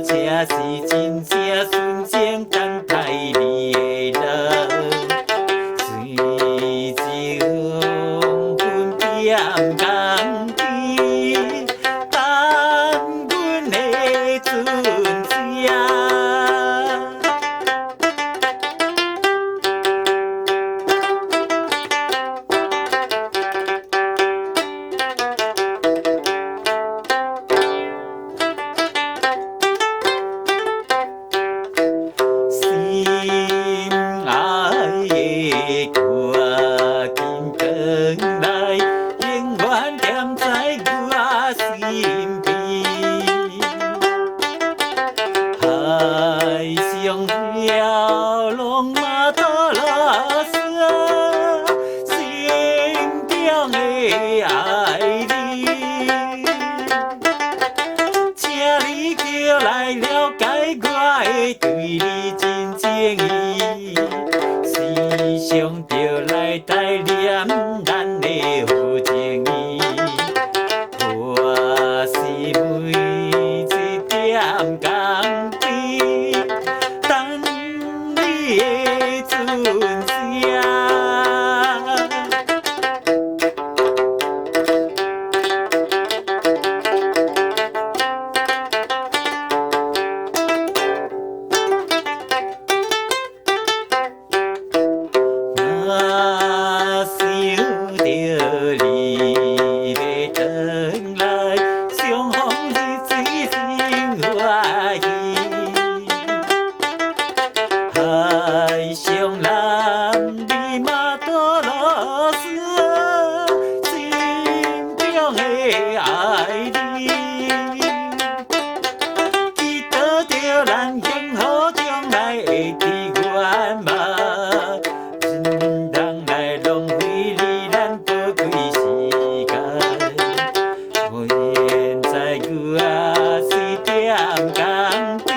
这是真正纯情等待你的人，随一黄昏点工甜，等阮的船只。心爱的歌，今转来，永远踮在我身边。海上了，浪马多拉沙，心中的爱你，请你叫来了解我的对你真情意，时常着来怀念咱的好情谊。我是每一点工甜，等你的船声。我想着你要转来，相逢日水心欢喜。海上男儿马多罗斯，心中的爱你，祈祷着咱幸福将来会伫愿望。浪费你咱宝贵时间，我现在我是点工甜。